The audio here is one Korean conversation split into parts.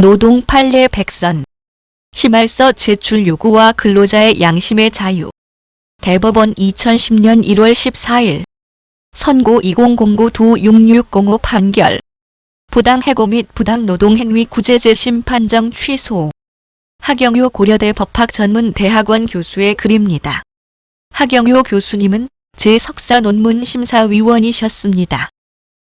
노동 판례 백선. 심할서 제출 요구와 근로자의 양심의 자유. 대법원 2010년 1월 14일. 선고 2009-6605 판결. 부당해고 및 부당노동행위 구제재 심판정 취소. 하경효 고려대 법학전문대학원 교수의 글입니다. 하경효 교수님은 제 석사 논문 심사위원이셨습니다.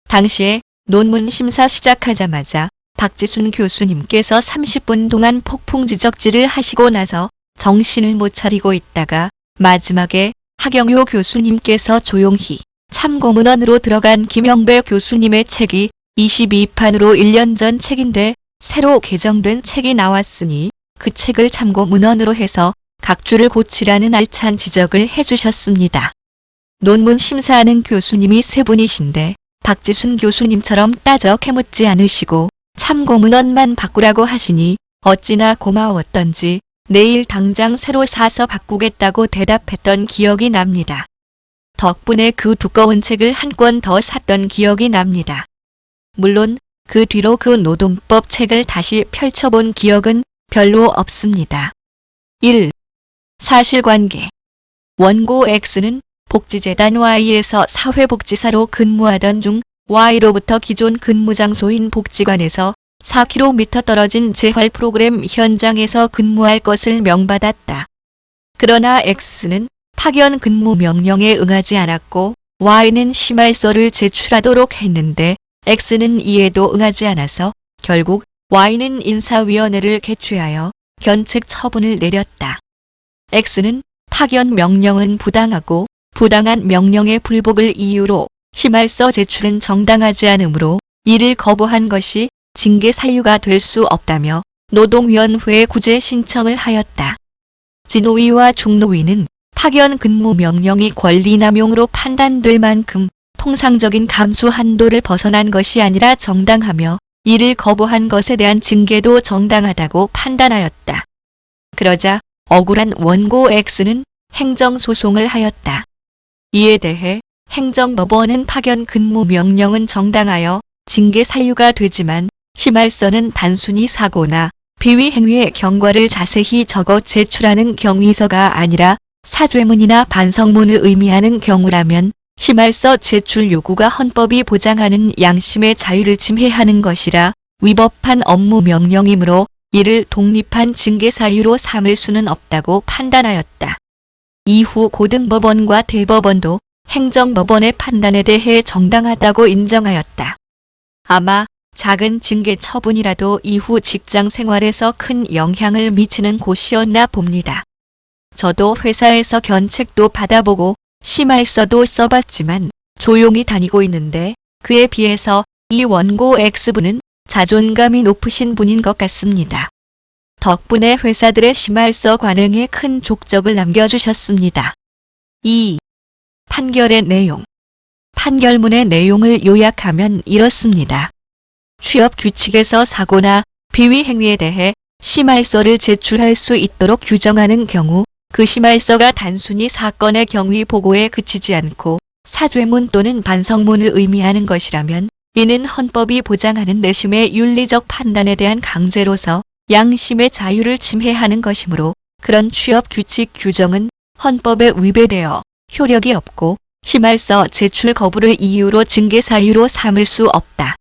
당시에 논문 심사 시작하자마자 박지순 교수님께서 30분 동안 폭풍 지적질을 하시고 나서 정신을 못 차리고 있다가 마지막에 하경효 교수님께서 조용히 참고문헌으로 들어간 김영배 교수님의 책이 22판으로 1년 전 책인데 새로 개정된 책이 나왔으니 그 책을 참고문헌으로 해서 각주를 고치라는 알찬 지적을 해주셨습니다. 논문 심사하는 교수님이 세 분이신데 박지순 교수님처럼 따져 캐묻지 않으시고 참고문헌만 바꾸라고 하시니 어찌나 고마웠던지 내일 당장 새로 사서 바꾸겠다고 대답했던 기억이 납니다. 덕분에 그 두꺼운 책을 한 권 더 샀던 기억이 납니다. 물론 그 뒤로 그 노동법 책을 다시 펼쳐본 기억은 별로 없습니다. 1. 사실관계. 원고 X는 복지재단 Y에서 사회복지사로 근무하던 중 Y로부터 기존 근무 장소인 복지관에서 4km 떨어진 재활 프로그램 현장에서 근무할 것을 명받았다. 그러나 X는 파견 근무 명령에 응하지 않았고 Y는 심할서를 제출하도록 했는데 X는 이에도 응하지 않아서 결국 Y는 인사위원회를 개최하여 견책 처분을 내렸다. X는 파견 명령은 부당하고 부당한 명령의 불복을 이유로 심할서 제출은 정당하지 않으므로 이를 거부한 것이 징계 사유가 될 수 없다며 노동위원회에 구제 신청을 하였다. 진노위와 중노위는 파견 근무 명령이 권리남용으로 판단될 만큼 통상적인 감수 한도를 벗어난 것이 아니라 정당하며 이를 거부한 것에 대한 징계도 정당하다고 판단하였다. 그러자 억울한 원고 X는 행정소송을 하였다. 이에 대해 행정법원은 파견 근무 명령은 정당하여 징계 사유가 되지만 심할서는 단순히 사고나 비위 행위의 경과를 자세히 적어 제출하는 경위서가 아니라 사죄문이나 반성문을 의미하는 경우라면 심할서 제출 요구가 헌법이 보장하는 양심의 자유를 침해하는 것이라 위법한 업무 명령이므로 이를 독립한 징계 사유로 삼을 수는 없다고 판단하였다. 이후 고등법원과 대법원도 행정법원의 판단에 대해 정당하다고 인정하였다. 아마 작은 징계 처분이라도 이후 직장 생활에서 큰 영향을 미치는 곳이었나 봅니다. 저도 회사에서 견책도 받아보고 심할서도 써봤지만 조용히 다니고 있는데 그에 비해서 이 원고 X분은 자존감이 높으신 분인 것 같습니다. 덕분에 회사들의 심할서 관행에 큰 족적을 남겨주셨습니다. 2. 판결의 내용. 판결문의 내용을 요약하면 이렇습니다. 취업규칙에서 사고나 비위 행위에 대해 심할서를 제출할 수 있도록 규정하는 경우 그 심할서가 단순히 사건의 경위 보고에 그치지 않고 사죄문 또는 반성문을 의미하는 것이라면 이는 헌법이 보장하는 내심의 윤리적 판단에 대한 강제로서 양심의 자유를 침해하는 것이므로 그런 취업규칙 규정은 헌법에 위배되어 효력이 없고 심할서 제출 거부를 이유로 징계 사유로 삼을 수 없다.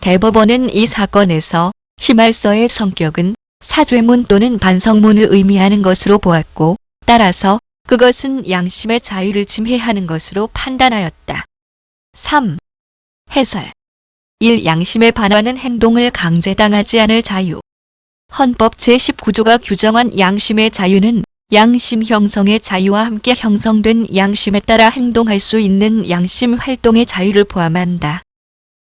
대법원은 이 사건에서 심할서의 성격은 사죄문 또는 반성문을 의미하는 것으로 보았고 따라서 그것은 양심의 자유를 침해하는 것으로 판단하였다. 3. 해설. 1. 양심에 반하는 행동을 강제당하지 않을 자유. 헌법 제19조가 규정한 양심의 자유는 양심 형성의 자유와 함께 형성된 양심에 따라 행동할 수 있는 양심 활동의 자유를 포함한다.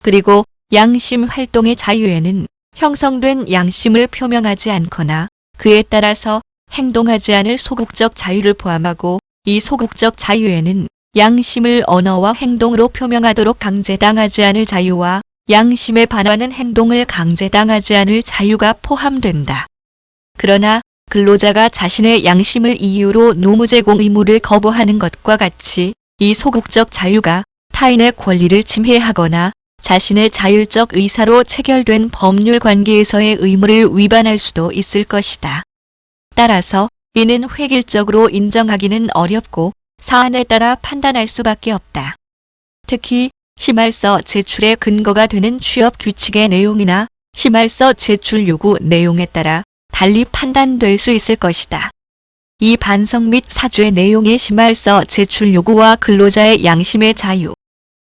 그리고 양심 활동의 자유에는 형성된 양심을 표명하지 않거나 그에 따라서 행동하지 않을 소극적 자유를 포함하고 이 소극적 자유에는 양심을 언어와 행동으로 표명하도록 강제당하지 않을 자유와 양심에 반하는 행동을 강제당하지 않을 자유가 포함된다. 그러나 근로자가 자신의 양심을 이유로 노무 제공 의무를 거부하는 것과 같이 이 소극적 자유가 타인의 권리를 침해하거나 자신의 자율적 의사로 체결된 법률 관계에서의 의무를 위반할 수도 있을 것이다. 따라서 이는 획일적으로 인정하기는 어렵고 사안에 따라 판단할 수밖에 없다. 특히 심할서 제출의 근거가 되는 취업 규칙의 내용이나 심할서 제출 요구 내용에 따라 달리 판단될 수 있을 것이다. 이 반성 및 사죄 내용의 심할서 제출 요구와 근로자의 양심의 자유.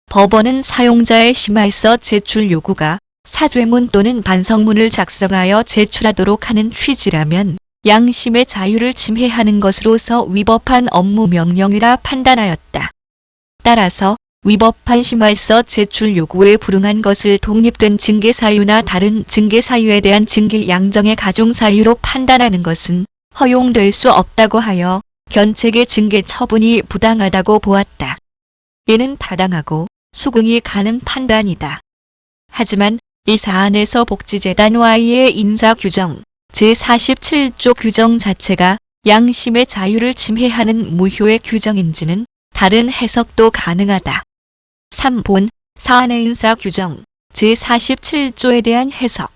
법원은 사용자의 심할서 제출 요구가 사죄문 또는 반성문을 작성하여 제출하도록 하는 취지라면 양심의 자유를 침해하는 것으로서 위법한 업무 명령이라 판단하였다. 따라서 위법한 심할서 제출 요구에 불응한 것을 독립된 징계사유나 다른 징계사유에 대한 징계 양정의 가중사유로 판단하는 것은 허용될 수 없다고 하여 견책의 징계 처분이 부당하다고 보았다. 이는 타당하고 수긍이 가는 판단이다. 하지만 이 사안에서 복지재단와의 인사규정 제47조 규정 자체가 양심의 자유를 침해하는 무효의 규정인지는 다른 해석도 가능하다. 3본 사안의 인사규정 제47조에 대한 해석.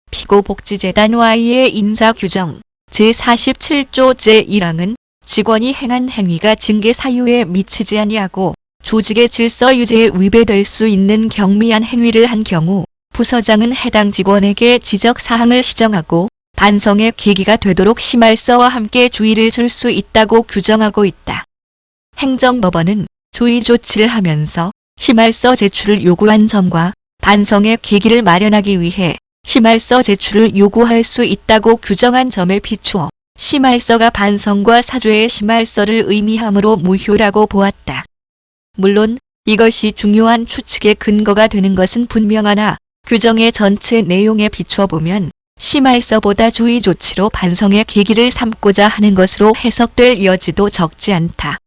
피고복지재단와의 인사규정 제47조 제1항은 직원이 행한 행위가 징계사유에 미치지 아니하고 조직의 질서 유지에 위배될 수 있는 경미한 행위를 한 경우 부서장은 해당 직원에게 지적사항을 시정하고 반성의 계기가 되도록 심할서와 함께 주의를 줄 수 있다고 규정하고 있다. 행정법원은 주의 조치를 하면서 심할서 제출을 요구한 점과 반성의 계기를 마련하기 위해 심할서 제출을 요구할 수 있다고 규정한 점에 비추어 심할서가 반성과 사죄의 심할서를 의미하므로 무효라고 보았다. 물론 이것이 중요한 추측의 근거가 되는 것은 분명하나 규정의 전체 내용에 비추어 보면 심할서보다 주의 조치로 반성의 계기를 삼고자 하는 것으로 해석될 여지도 적지 않다.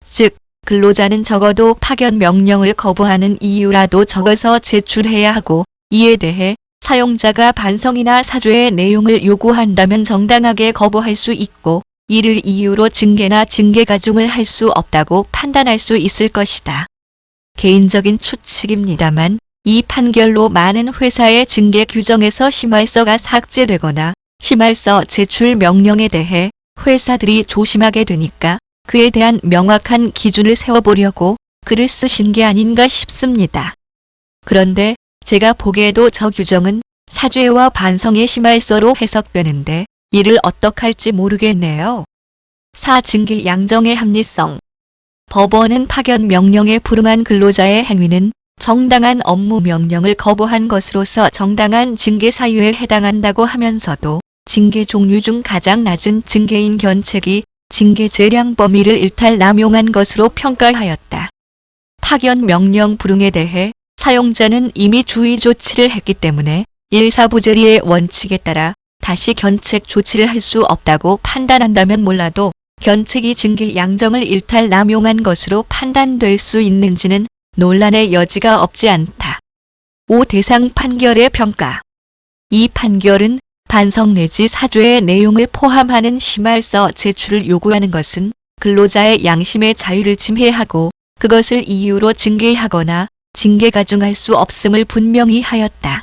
즉, 근로자는 적어도 파견 명령을 거부하는 이유라도 적어서 제출해야 하고 이에 대해 사용자가 반성이나 사죄의 내용을 요구한다면 정당하게 거부할 수 있고 이를 이유로 징계나 징계 가중을 할 수 없다고 판단할 수 있을 것이다. 개인적인 추측입니다만 이 판결로 많은 회사의 징계 규정에서 심할서가 삭제되거나 심할서 제출 명령에 대해 회사들이 조심하게 되니까 그에 대한 명확한 기준을 세워보려고 글을 쓰신 게 아닌가 싶습니다. 그런데 제가 보기에도 저 규정은 사죄와 반성의 심할서로 해석되는데 이를 어떡할지 모르겠네요. 4. 징계 양정의 합리성. 법원은 파견 명령에 불응한 근로자의 행위는 정당한 업무 명령을 거부한 것으로서 정당한 징계 사유에 해당한다고 하면서도 징계 종류 중 가장 낮은 징계인 견책이 징계 재량 범위를 일탈 남용한 것으로 평가하였다. 파견 명령 불응에 대해 사용자는 이미 주의 조치를 했기 때문에 일사부재리의 원칙에 따라 다시 견책 조치를 할 수 없다고 판단한다면 몰라도 견책이 징계 양정을 일탈 남용한 것으로 판단될 수 있는지는 논란의 여지가 없지 않다. 5. 대상 판결의 평가. 이 판결은 반성 내지 사죄의 내용을 포함하는 심할서 제출을 요구하는 것은 근로자의 양심의 자유를 침해하고 그것을 이유로 징계하거나 징계 가중할 수 없음을 분명히 하였다.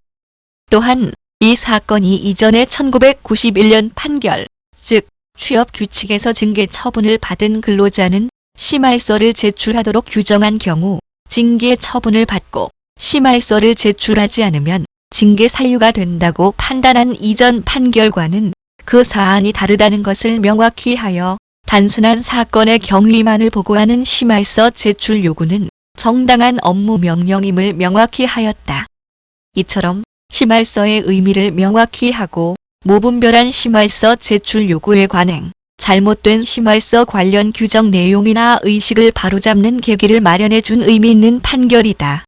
또한 이 사건이 이전의 1991년 판결, 즉 취업 규칙에서 징계 처분을 받은 근로자는 심할서를 제출하도록 규정한 경우 징계 처분을 받고 심할서를 제출하지 않으면 징계 사유가 된다고 판단한 이전 판결과는 그 사안이 다르다는 것을 명확히 하여 단순한 사건의 경위만을 보고하는 심할서 제출 요구는 정당한 업무 명령임을 명확히 하였다. 이처럼 심할서의 의미를 명확히 하고 무분별한 심할서 제출 요구의 관행, 잘못된 심할서 관련 규정 내용이나 의식을 바로잡는 계기를 마련해 준 의미 있는 판결이다.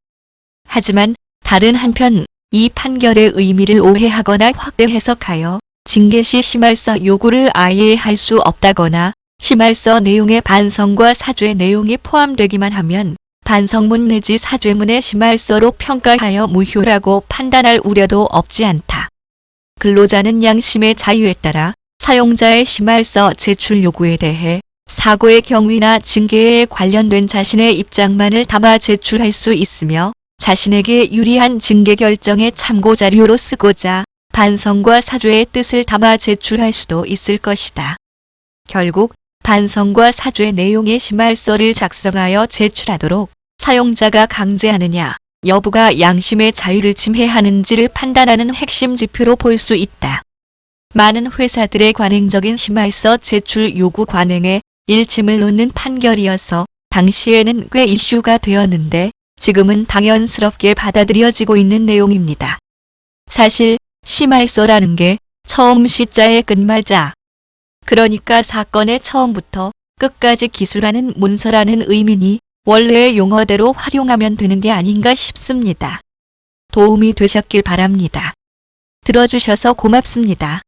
하지만 다른 한편 이 판결의 의미를 오해하거나 확대 해석하여 징계 시 심할서 요구를 아예 할 수 없다거나 심할서 내용에 반성과 사죄 내용이 포함되기만 하면 반성문 내지 사죄문의 심할서로 평가하여 무효라고 판단할 우려도 없지 않다. 근로자는 양심의 자유에 따라 사용자의 심할서 제출 요구에 대해 사고의 경위나 징계에 관련된 자신의 입장만을 담아 제출할 수 있으며 자신에게 유리한 징계 결정의 참고자료로 쓰고자 반성과 사죄의 뜻을 담아 제출할 수도 있을 것이다. 결국 반성과 사죄 내용의 심할서를 작성하여 제출하도록 사용자가 강제하느냐 여부가 양심의 자유를 침해하는지를 판단하는 핵심 지표로 볼 수 있다. 많은 회사들의 관행적인 심할서 제출 요구 관행에 일침을 놓는 판결이어서 당시에는 꽤 이슈가 되었는데 지금은 당연스럽게 받아들여지고 있는 내용입니다. 사실 심할서라는 게 처음 시자의 끝말자, 그러니까 사건의 처음부터 끝까지 기술하는 문서라는 의미니 원래의 용어대로 활용하면 되는 게 아닌가 싶습니다. 도움이 되셨길 바랍니다. 들어주셔서 고맙습니다.